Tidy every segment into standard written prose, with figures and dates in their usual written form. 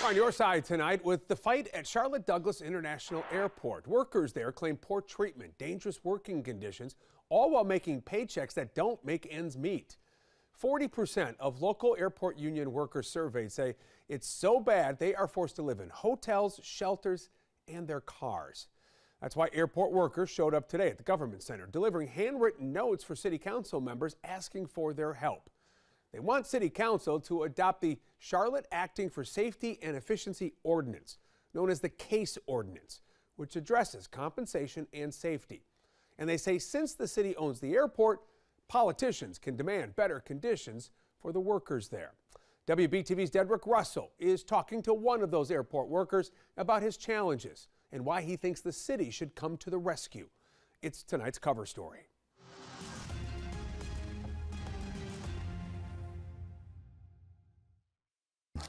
On your side tonight with the fight at Charlotte Douglas International Airport. Workers there claim poor treatment, dangerous working conditions, all while making paychecks that don't make ends meet. 40% of local airport union workers surveyed say it's so bad they are forced to live in hotels, shelters, and their cars. That's why airport workers showed up today at the Government Center, delivering handwritten notes for city council members asking for their help. They want City Council to adopt the Charlotte Acting for Safety and Efficiency Ordinance, known as the CASE Ordinance, which addresses compensation and safety. And they say since the city owns the airport, politicians can demand better conditions for the workers there. WBTV's Dedrick Russell is talking to one of those airport workers about his challenges and why he thinks the city should come to the rescue. It's tonight's cover story.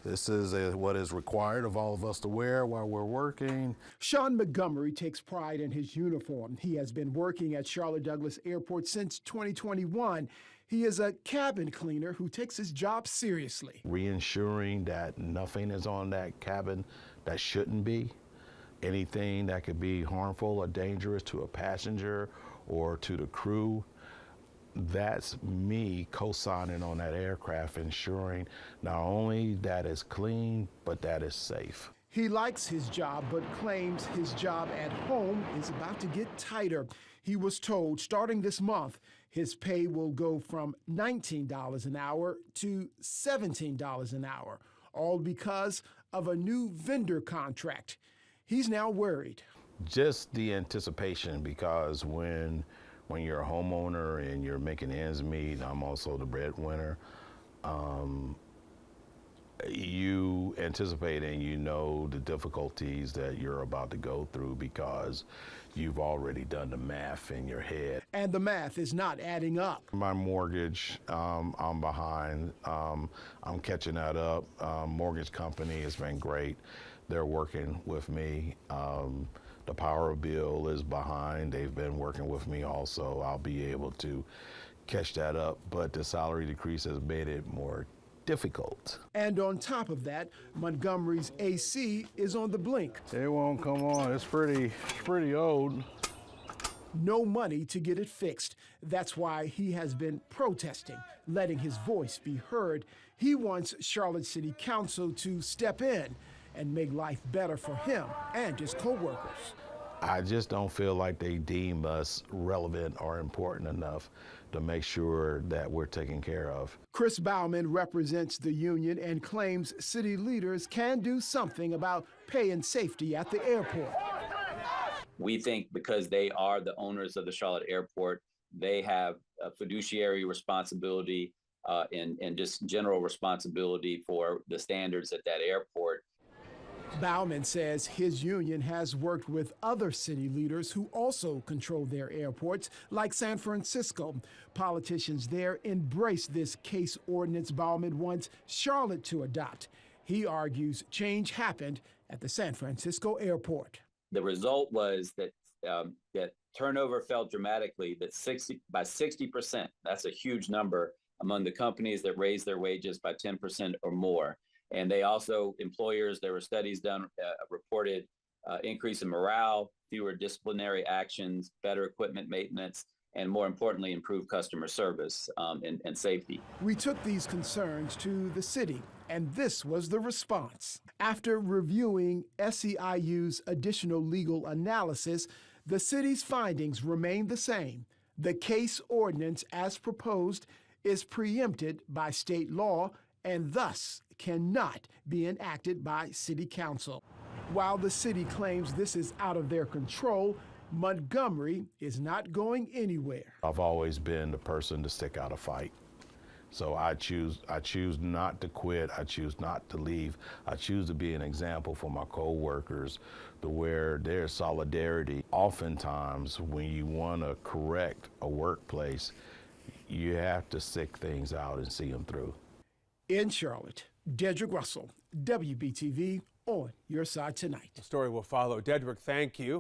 This is what is required of all of us to wear while we're working. Sean Montgomery takes pride in his uniform. He has been working at Charlotte Douglas Airport since 2021. He is a cabin cleaner who takes his job seriously. Reensuring that nothing is on that cabin that shouldn't be. Anything that could be harmful or dangerous to a passenger or to the crew. That's me co-signing on that aircraft, ensuring not only that it's clean, but that it's safe. He likes his job, but claims his job at home is about to get tighter. He was told starting this month, his pay will go from $19 an hour to $17 an hour, all because of a new vendor contract. He's now worried. Just the anticipation, because when you're a homeowner and you're making ends meet, I'm also the breadwinner, you anticipate and you know the difficulties that you're about to go through because you've already done the math in your head. And the math is not adding up. My mortgage, I'm behind. I'm catching that up. Mortgage company has been great. They're working with me. The power bill is behind. They've been working with me also. I'll be able to catch that up, but the salary decrease has made it more difficult. And on top of that, Montgomery's AC is on the blink. It won't come on. It's pretty old. No money to get it fixed. That's why he has been protesting, letting his voice be heard. He wants Charlotte City Council to step in and make life better for him and his co-workers. I just don't feel like they deem us relevant or important enough to make sure that we're taken care of. Chris Bauman represents the union and claims city leaders can do something about pay and safety at the airport. We think because they are the owners of the Charlotte Airport, they have a fiduciary responsibility and just general responsibility for the standards at that airport. Bauman says his union has worked with other city leaders who also control their airports, like San Francisco. Politicians there embrace this CASE ordinance Bauman wants Charlotte to adopt. He argues change happened at the San Francisco airport. The result was that that turnover fell dramatically, that by 60%. That's a huge number among the companies that raised their wages by 10% or more. And they also, employers, there were studies done, reported increase in morale, fewer disciplinary actions, better equipment maintenance, and more importantly, improved customer service and safety. We took these concerns to the city, and this was the response. After reviewing SEIU's additional legal analysis, the city's findings remain the same. The CASE ordinance, as proposed, is preempted by state law and thus cannot be enacted by City Council. While the city claims this is out of their control, Montgomery is not going anywhere. I've always been the person to stick out a fight. So I choose not to quit. I choose not to leave. I choose to be an example for my co-workers to where there's solidarity. Oftentimes, when you want to correct a workplace, you have to stick things out and see them through. In Charlotte, Dedrick Russell, WBTV, on your side tonight. The story will follow. Dedrick, thank you.